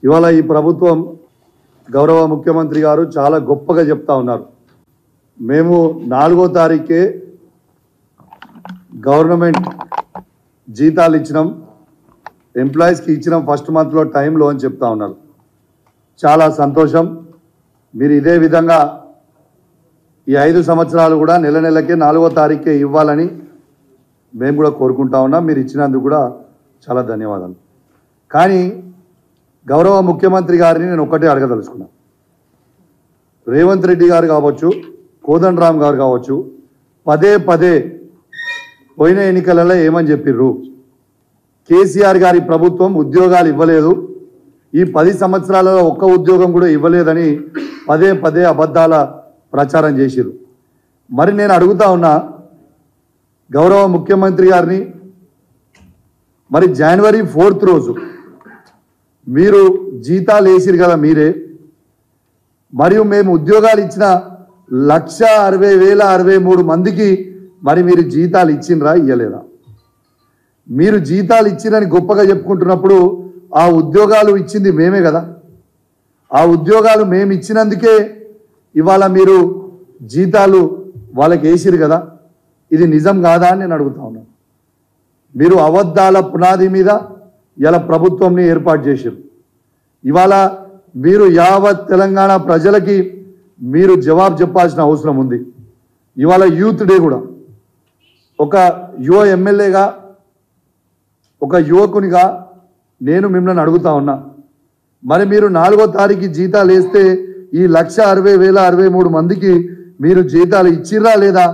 ఇవాళ ఈ ప్రభుత్వం గౌరవ ముఖ్యమంత్రి గారు చాలా గొప్పగా చెప్తా ఉన్నారు. మేము 4వ తారీఖే గవర్నమెంట్ జీతాలు ఇచ్చినాం, ఎంప్లాయీస్కి ఇచ్చినాం ఫస్ట్ మంత్లో టైంలో అని చెప్తా ఉన్నారు. చాలా సంతోషం. మీరు ఇదే విధంగా ఈ 5 సంవత్సరాలు కూడా నెల నెలకే 4వ తారీఖే ఇవ్వాలని మేము కూడా కోరుకుంటా ఉన్నాం. మీరు ఇచ్చినందుకు కూడా చాలా ధన్యవాదాలు. కానీ గౌరవ ముఖ్యమంత్రి గారిని నేను ఒక్కటే అడగదలుచుకున్నా. రేవంత్ రెడ్డి గారు కావచ్చు, కోదండరామ్ గారు కావచ్చు, పదే పదే పోయిన ఎన్నికలలో ఏమని చెప్పిర్రు? కేసీఆర్ గారి ప్రభుత్వం ఉద్యోగాలు ఇవ్వలేదు, ఈ 10 సంవత్సరాలలో ఒక్క ఉద్యోగం కూడా ఇవ్వలేదని పదే పదే అబద్ధాల ప్రచారం చేసిర్రు. మరి నేను అడుగుతా ఉన్నా గౌరవ ముఖ్యమంత్రి గారిని, మరి జనవరి 4th రోజు మీరు జీతాలు వేసిరు కదా మీరే, మరియు మేము ఉద్యోగాలు ఇచ్చిన 1,60,063 మందికి మరి మీరు జీతాలు ఇచ్చిండ్రా ఇయ్యలేదా? మీరు జీతాలు ఇచ్చిరని గొప్పగా చెప్పుకుంటున్నప్పుడు ఆ ఉద్యోగాలు ఇచ్చింది మేమే కదా. ఆ ఉద్యోగాలు మేము ఇచ్చినందుకే ఇవాళ మీరు జీతాలు వాళ్ళకి వేసిరు కదా. ఇది నిజం కాదా అని నేను అడుగుతా ఉన్నాను. మీరు అబద్ధాల పునాది మీద ఇలా ప్రభుత్వంని ఏర్పాటు చేశారు. ఇవాళ మీరు యావత్ తెలంగాణ ప్రజలకి మీరు జవాబు చెప్పాల్సిన అవసరం ఉంది. ఇవాళ యూత్ డే కూడా ఒక యువ ఎమ్మెల్యేగా, ఒక యువకునిగా నేను మిమ్మల్ని అడుగుతా ఉన్నా. మరి మీరు 4వ తారీఖు జీతాలు వేస్తే ఈ 1,60,063 మందికి మీరు జీతాలు ఇచ్చిర్రా లేదా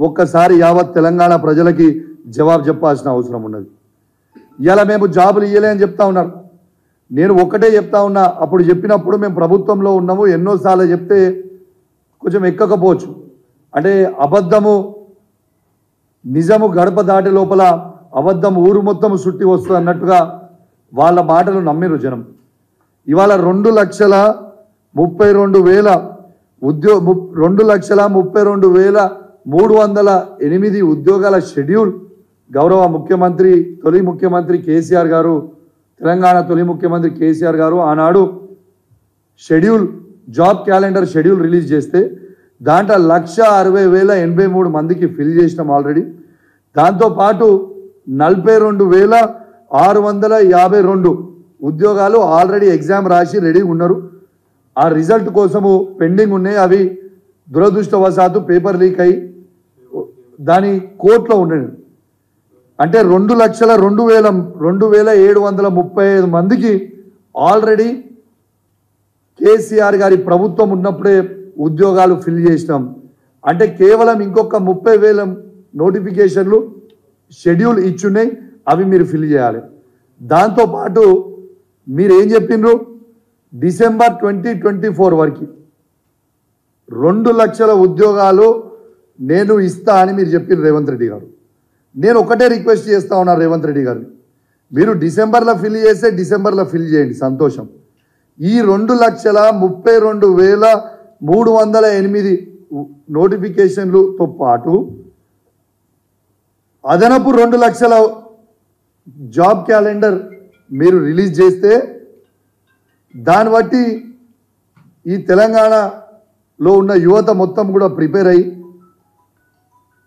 ఒక్కసారి యావత్ తెలంగాణ ప్రజలకి జవాబు చెప్పాల్సిన అవసరం ఉన్నది. ఇలా మేము జాబులు ఇయ్యలే అని చెప్తా ఉన్నారు. నేను ఒక్కటే చెప్తా ఉన్నా, అప్పుడు చెప్పినప్పుడు మేము ప్రభుత్వంలో ఉన్నాము, ఎన్నోసార్లు చెప్తే కొంచెం ఎక్కకపోవచ్చు. అంటే అబద్ధము నిజము గడప దాటి లోపల అబద్ధం ఊరు మొత్తం చుట్టి వస్తుంది అన్నట్టుగా వాళ్ళ మాటలు నమ్మిరు జనం. ఇవాళ 2,32,000 2,32,308 ఉద్యోగాల షెడ్యూల్ గౌరవ ముఖ్యమంత్రి, తొలి ముఖ్యమంత్రి కేసీఆర్ గారు, తెలంగాణ తొలి ముఖ్యమంత్రి కేసీఆర్ గారు ఆనాడు schedule, job calendar schedule release చేస్తే దాంట్లో 1,60,083 మందికి ఫిల్ చేసినాం ఆల్రెడీ. దాంతోపాటు 42,652 ఉద్యోగాలు ఆల్రెడీ ఎగ్జామ్ రాసి రెడీ ఉన్నారు. ఆ రిజల్ట్ కోసము పెండింగ్ ఉన్నాయి. అవి దురదృష్టవశాత్తు పేపర్ లీక్ అయ్యి దాని కోర్టులో ఉన్నాయి. అంటే 2,02,735 మందికి ఆల్రెడీ కేసీఆర్ గారి ప్రభుత్వం ఉన్నప్పుడే ఉద్యోగాలు ఫిల్ చేసినాం. అంటే కేవలం ఇంకొక 30,000 నోటిఫికేషన్లు షెడ్యూల్ ఇచ్చున్నాయి, అవి మీరు ఫిల్ చేయాలి. దాంతోపాటు మీరు ఏం చెప్పిండ్రు? డిసెంబర్ 2024 వరకు 2 లక్షల ఉద్యోగాలు నేను ఇస్తా అని మీరు చెప్పిన రేవంత్ రెడ్డి గారు. నేను ఒకటే రిక్వెస్ట్ చేస్తా ఉన్నా రేవంత్ రెడ్డి గారిని, మీరు డిసెంబర్లో ఫిల్ చేస్తే డిసెంబర్లో ఫిల్ చేయండి, సంతోషం. ఈ 2,32,308 నోటిఫికేషన్లతో పాటు అదనపు 2 లక్షల జాబ్ క్యాలెండర్ మీరు రిలీజ్ చేస్తే దాన్ని బట్టి ఈ తెలంగాణలో ఉన్న యువత మొత్తం కూడా ప్రిపేర్ అయ్యి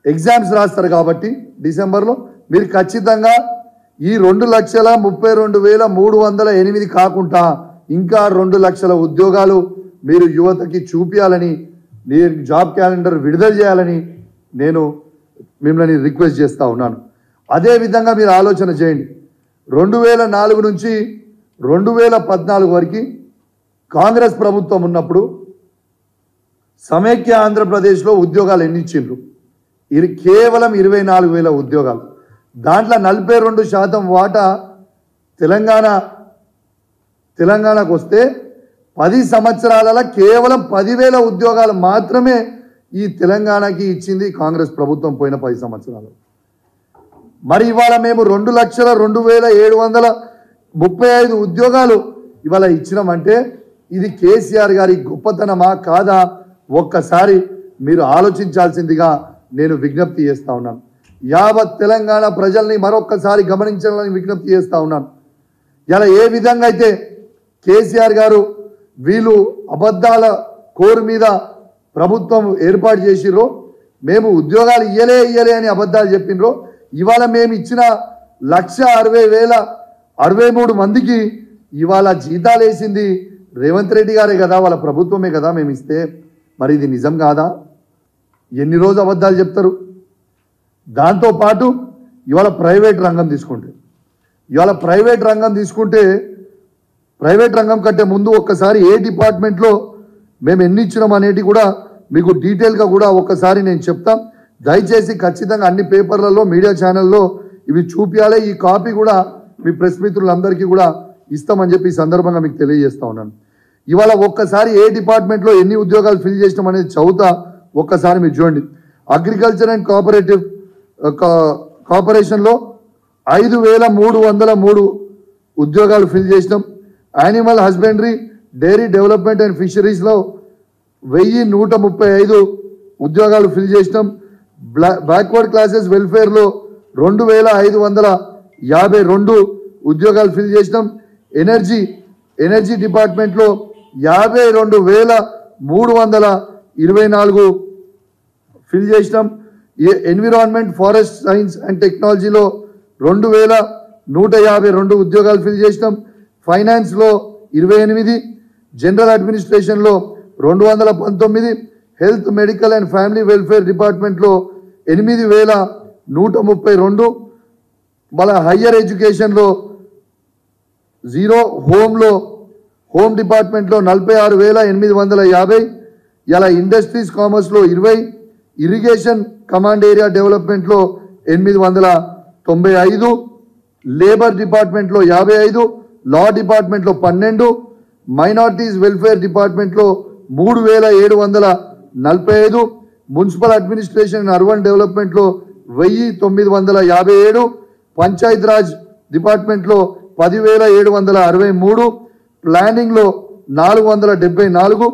ఎగ్జామ్స్ రాస్తారు. కాబట్టి డిసెంబర్లో మీరు ఖచ్చితంగా ఈ 2,32,308 కాకుండా ఇంకా 2 లక్షల ఉద్యోగాలు మీరు యువతకి చూపించాలని, మీరు జాబ్ క్యాలెండర్ విడుదల చేయాలని నేను మిమ్మల్ని రిక్వెస్ట్ చేస్తూ ఉన్నాను. అదేవిధంగా మీరు ఆలోచన చేయండి. 2004 నుంచి 2014 వరకు కాంగ్రెస్ ప్రభుత్వం ఉన్నప్పుడు సమైక్య ఆంధ్రప్రదేశ్లో ఉద్యోగాలు ఎన్ని ఇచ్చిండ్రు? ఇది కేవలం 24,000 ఉద్యోగాలు. దాంట్లో 42% వాటా తెలంగాణకు వస్తే 10 సంవత్సరాలలో కేవలం 10,000 ఉద్యోగాలు మాత్రమే ఈ తెలంగాణకి ఇచ్చింది కాంగ్రెస్ ప్రభుత్వం పోయిన 10 సంవత్సరాలు. మరి ఇవాళ మేము 2,02,735 ఉద్యోగాలు ఇవాళ ఇచ్చినామంటే ఇది కేసీఆర్ గారి గొప్పతనమా కాదా ఒక్కసారి మీరు ఆలోచించాల్సిందిగా నేను విజ్ఞప్తి చేస్తా ఉన్నాను. యావత్ తెలంగాణ ప్రజల్ని మరొక్కసారి గమనించాలని విజ్ఞప్తి చేస్తా ఉన్నాను. ఇలా ఏ విధంగా అయితే కేసీఆర్ గారు వీళ్ళు అబద్ధాల కోరు మీద ప్రభుత్వం ఏర్పాటు చేసిర్రో, మేము ఉద్యోగాలు ఇయ్యలే అని అబద్ధాలు చెప్పినరో, ఇవాళ మేము ఇచ్చిన 1,60,063 మందికి ఇవాళ జీతాలు వేసింది రేవంత్ రెడ్డి గారే కదా, వాళ్ళ ప్రభుత్వమే కదా మేము ఇస్తే. మరి ఇది నిజం కాదా? ఎన్ని రోజు అబద్ధాలు చెప్తారు? దాంతోపాటు ఇవాళ ప్రైవేట్ రంగం తీసుకుంటే ప్రైవేట్ రంగం కంటే ముందు ఒక్కసారి ఏ డిపార్ట్మెంట్లో మేము ఎన్ని ఇచ్చినాం అనేది కూడా మీకు డీటెయిల్గా కూడా ఒక్కసారి నేను చెప్తాం. దయచేసి ఖచ్చితంగా అన్ని పేపర్లలో, మీడియా ఛానల్లో ఇవి చూపించాలి. ఈ కాపీ కూడా మీ ప్రెస్ మిత్రులందరికీ కూడా ఇస్తామని చెప్పి ఈ సందర్భంగా మీకు తెలియజేస్తా ఉన్నాను. ఇవాళ ఒక్కసారి ఏ డిపార్ట్మెంట్లో ఎన్ని ఉద్యోగాలు ఫిల్ చేసినాం అనేది చదువుతా, ఒక్కసారి మీరు చూడండి. అగ్రికల్చర్ అండ్ కార్పొరేషన్లో 5,303 ఉద్యోగాలు ఫిల్ చేసినాం. Animal husbandry, dairy development and ఫిషరీస్లో 1,135 ఉద్యోగాలు ఫిల్ చేసినాం. బ్యాక్వర్డ్ క్లాసెస్ వెల్ఫేర్లో 2,552 ఉద్యోగాలు ఫిల్ చేసినాం. ఎనర్జీ డిపార్ట్మెంట్లో 52,324 ఫిల్ చేసినాం. ఎన్విరాన్మెంట్, ఫారెస్ట్ సైన్స్ అండ్ టెక్నాలజీలో 2,152 ఉద్యోగాలు ఫిల్ చేసినాం. ఫైనాన్స్లో 28, జనరల్ అడ్మినిస్ట్రేషన్లో 219, health, medical and family welfare డిపార్ట్మెంట్లో 8,132, మళ్ళీ హయ్యర్ ఎడ్యుకేషన్లో 0, హోమ్ డిపార్ట్మెంట్లో 46,850, ఇలా ఇండస్ట్రీస్ కామర్స్లో 20, ఇరిగేషన్ కమాండ్ ఏరియా డెవలప్మెంట్లో 895, లేబర్ డిపార్ట్మెంట్లో 55, లా డిపార్ట్మెంట్లో 12, మైనారిటీస్ వెల్ఫేర్ డిపార్ట్మెంట్లో 3,745, మున్సిపల్ అడ్మినిస్ట్రేషన్ అండ్ అర్బన్ డెవలప్మెంట్లో 1,957, పంచాయత్ రాజ్ డిపార్ట్మెంట్లో 10,763, ప్లానింగ్లో 474,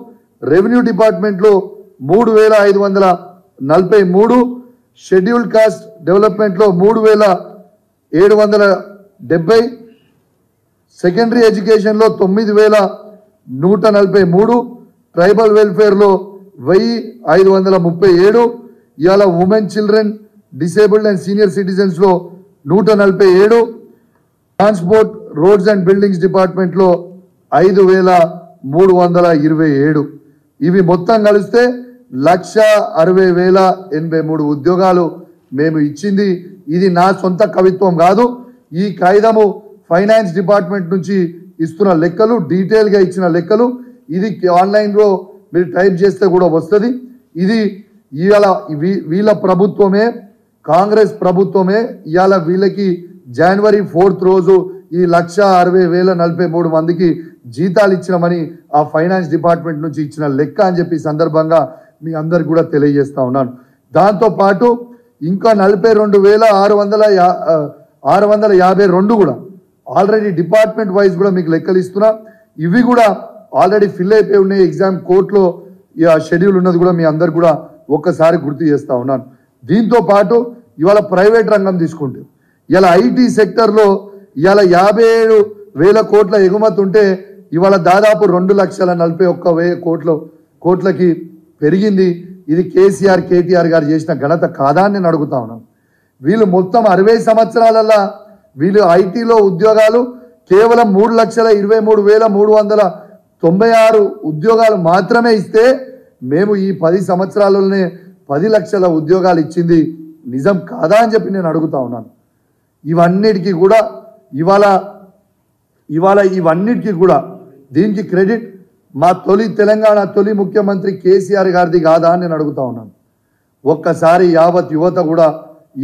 రెవెన్యూ డిపార్ట్మెంట్లో 3,543, షెడ్యూల్డ్ కాస్ట్ డెవలప్మెంట్లో 3,770, సెకండరీ ఎడ్యుకేషన్లో 9,143, ట్రైబల్ వెల్ఫేర్లో 1,537, ఇవాళ women, children, disabled and senior సిటిజన్స్లో 147, ట్రాన్స్పోర్ట్, రోడ్స్ అండ్ బిల్డింగ్స్ డిపార్ట్మెంట్లో 5,327. ఇవి మొత్తం కలిస్తే 1,60,083 ఉద్యోగాలు మేము ఇచ్చింది. ఇది నా సొంత కవిత్వం కాదు. ఈ కాగితము ఫైనాన్స్ డిపార్ట్మెంట్ నుంచి ఇస్తున్న లెక్కలు, డీటెయిల్గా ఇచ్చిన లెక్కలు. ఇది ఆన్లైన్లో మీరు టైప్ చేస్తే కూడా వస్తుంది. ఇది ఇవాళ వీళ్ళ ప్రభుత్వమే, కాంగ్రెస్ ప్రభుత్వమే ఇవాళ వీళ్ళకి జనవరి 4th రోజు ఈ 1,60,043 మందికి జీతాలు ఇచ్చినామని ఆ ఫైనాన్స్ డిపార్ట్మెంట్ నుంచి ఇచ్చిన లెక్క అని చెప్పి సందర్భంగా మీ అందరికి కూడా తెలియజేస్తా ఉన్నాను. దాంతోపాటు ఇంకా 42,652 కూడా ఆల్రెడీ డిపార్ట్మెంట్ వైజ్ కూడా మీకు లెక్కలు ఇస్తున్నా. ఇవి కూడా ఆల్రెడీ ఫిల్ అయిపోయి ఉన్నాయి. ఎగ్జామ్ కోర్టులో షెడ్యూల్ ఉన్నది కూడా మీ అందరు కూడా ఒక్కసారి గుర్తు చేస్తా ఉన్నాను. దీంతో పాటు ఇవాళ ప్రైవేట్ రంగం తీసుకుంటే ఇలా ఐటీ సెక్టర్లో ఇవాళ 57,000 కోట్ల ఎగుమతి ఉంటే ఇవాళ దాదాపు 2,41,000 కోట్లకి పెరిగింది. ఇది కేటీఆర్ గారు చేసిన ఘనత కాదా అని నేను అడుగుతా ఉన్నాను. వీళ్ళు మొత్తం 60 సంవత్సరాలల్లా వీళ్ళు ఐటీలో ఉద్యోగాలు కేవలం 3,23,396 ఉద్యోగాలు మాత్రమే ఇస్తే మేము ఈ 10 సంవత్సరాలలోనే 10 లక్షల ఉద్యోగాలు ఇచ్చింది నిజం కాదా అని చెప్పి నేను అడుగుతా ఉన్నాను. ఇవన్నిటికీ కూడా ఇవాళ ఇవన్నిటికీ కూడా దీనికి క్రెడిట్ మా తెలంగాణ తొలి ముఖ్యమంత్రి కేసీఆర్ గారిది కాదా అని నేను అడుగుతా ఉన్నాను. ఒక్కసారి యావత్ యువత కూడా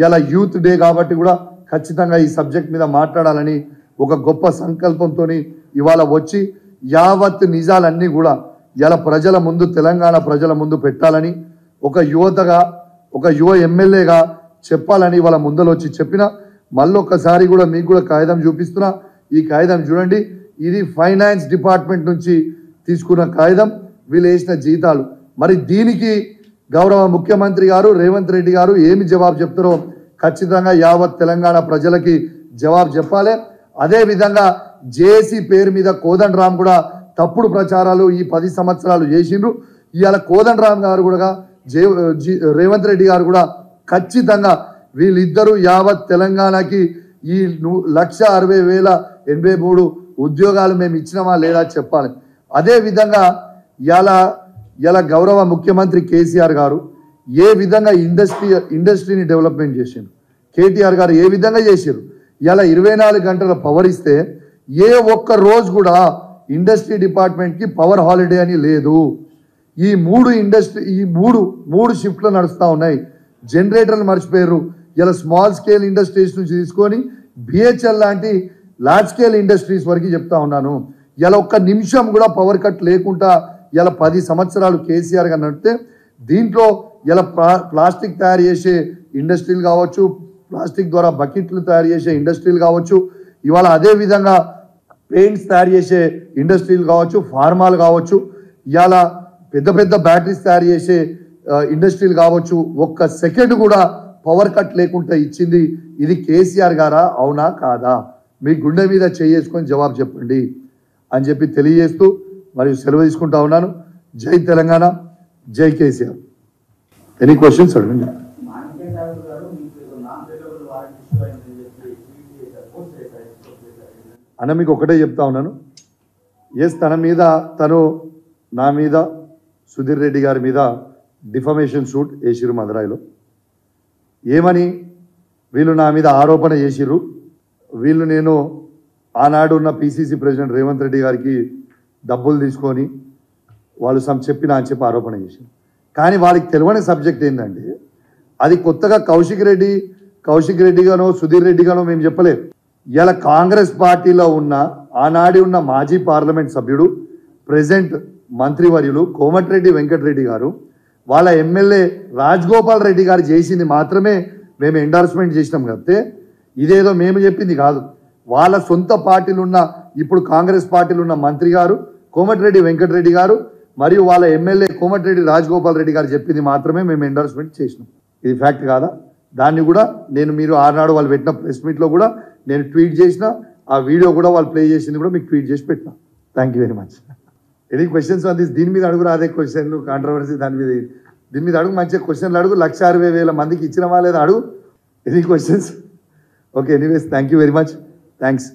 ఇలా యూత్ డే కాబట్టి కూడా ఖచ్చితంగా ఈ సబ్జెక్ట్ మీద మాట్లాడాలని ఒక గొప్ప సంకల్పంతో ఇవాళ వచ్చి యావత్ నిజాలన్నీ కూడా ఇలా ప్రజల ముందు, తెలంగాణ ప్రజల ముందు పెట్టాలని ఒక యువతగా, ఒక యువ ఎమ్మెల్యేగా చెప్పాలని వాళ్ళ ముందర వచ్చి చెప్పిన. మళ్ళొక్కసారి కూడా మీకు కూడా కాగితం చూపిస్తున్నా. ఈ కాగితం చూడండి. ఇది ఫైనాన్స్ డిపార్ట్మెంట్ నుంచి తీసుకున్న కాగితం, వీళ్ళు వేసిన జీతాలు. మరి దీనికి గౌరవ ముఖ్యమంత్రి గారు రేవంత్ రెడ్డి గారు ఏమి జవాబు చెప్తారో ఖచ్చితంగా యావత్ తెలంగాణ ప్రజలకి జవాబు చెప్పాలి. అదేవిధంగా జేఏసీ పేరు మీద కోదండరామ్ కూడా తప్పుడు ప్రచారాలు ఈ 10 సంవత్సరాలు చేసిండ్రు. ఇవాళ కోదండరామ్ గారు కూడా రేవంత్ రెడ్డి గారు కూడా ఖచ్చితంగా వీళ్ళిద్దరూ యావత్ తెలంగాణకి ఈ 1,60,083 ఉద్యోగాలు మేము ఇచ్చినామా లేదా చెప్పాలి. అదేవిధంగా ఇలా గౌరవ ముఖ్యమంత్రి కేసీఆర్ గారు ఏ విధంగా ఇండస్ట్రీని డెవలప్మెంట్ చేసిండ్రు, కేటీఆర్ గారు ఏ విధంగా చేశారు. ఇలా 24 గంటల పవర్ ఇస్తే ఏ ఒక్క రోజు కూడా ఇండస్ట్రీ డిపార్ట్మెంట్కి పవర్ హాలిడే అని లేదు. ఈ మూడు షిఫ్ట్లు నడుస్తూ ఉన్నాయి. జనరేటర్లు మర్చిపోయారు. ఇలా స్మాల్ స్కేల్ ఇండస్ట్రీస్ నుంచి తీసుకొని బిహెచ్ఎల్ లాంటి లార్జ్ స్కేల్ ఇండస్ట్రీస్ వరకు చెప్తా ఉన్నాను. ఇలా ఒక్క నిమిషం కూడా పవర్ కట్ లేకుండా ఇలా 10 సంవత్సరాలు కేసీఆర్ గారు నడితే దీంట్లో ఇలా ప్లాస్టిక్ తయారు చేసే ఇండస్ట్రీలు కావచ్చు, ప్లాస్టిక్ ద్వారా బకెట్లు తయారు చేసే ఇండస్ట్రీలు కావచ్చు, ఇవాళ అదేవిధంగా పెయింట్స్ తయారు చేసే ఇండస్ట్రీలు కావచ్చు, ఫార్మాలు కావచ్చు, ఇవాళ పెద్ద పెద్ద బ్యాటరీస్ తయారు చేసే ఇండస్ట్రీలు కావచ్చు, ఒక్క సెకండ్ కూడా పవర్ కట్ లేకుండా ఇచ్చింది ఇది కేసీఆర్ గారా అవునా కాదా? మీ గుండె మీద చేసుకొని జవాబు చెప్పండి అని చెప్పి తెలియజేస్తూ మరియు సెలవు తీసుకుంటా ఉన్నాను. జై తెలంగాణ, జై కేసీఆర్. ఎనీ క్వశ్చన్స్ అడగండి. అన్న మీకు ఒకటే చెప్తా ఉన్నాను. నా మీద సుధీర్ రెడ్డి గారి మీద డిఫమేషన్ సూట్ వేసిరు మదురైలో. ఏమని వీళ్ళు నా మీద ఆరోపణ చేసిర్రు. నేను ఆనాడు ఉన్న పిసిసి ప్రెసిడెంట్ రేవంత్ రెడ్డి గారికి డబ్బులు తీసుకొని వాళ్ళు చెప్పినా అని చెప్పి ఆరోపణ చేశారు. కానీ వాళ్ళకి తెలియని సబ్జెక్ట్ ఏంటంటే అది కొత్తగా కౌశిక్ రెడ్డి గానో సుధీర్ రెడ్డి గానో మేము చెప్పలేదు. ఇలా కాంగ్రెస్ పార్టీలో ఆనాడి ఉన్న మాజీ పార్లమెంట్ సభ్యుడు ప్రెసిడెంట్ మంత్రివర్యులు కోమటిరెడ్డి వెంకటరెడ్డి గారు వాళ్ళ ఎమ్మెల్యే రాజగోపాల్ రెడ్డి గారు చేసింది మాత్రమే మేము ఎండార్స్మెంట్ చేసినాం. కాబట్టి ఇదేదో మేము చెప్పింది కాదు. వాళ్ళ సొంత పార్టీలు ఇప్పుడు కాంగ్రెస్ పార్టీలు ఉన్న మంత్రి గారు కోమటిరెడ్డి వెంకటరెడ్డి గారు మరియు వాళ్ళ ఎమ్మెల్యే కోమటిరెడ్డి రాజగోపాల్ రెడ్డి గారు చెప్పింది మాత్రమే మేము ఎండార్స్మెంట్ చేసినాం. ఇది ఫ్యాక్ట్ కాదా? దాన్ని కూడా మీరు ఆనాడు వాళ్ళు పెట్టిన ప్రెస్ మీట్లో కూడా నేను ట్వీట్ చేసిన, ఆ వీడియో కూడా వాళ్ళు ప్లే చేసింది కూడా మీకు ట్వీట్ చేసి పెట్టినా. Thank you very much. Any questions on this? దీని మీద అడుగురా, అదే క్వశ్చన్లు కాంట్రవర్సీ దీని మీద అడుగు, మంచిగా క్వశ్చన్లు అడుగు. 1,60,000 మందికి ఇచ్చినవా లేదా అడుగు. Any questions? Okay, anyways thank you very much. Thanks.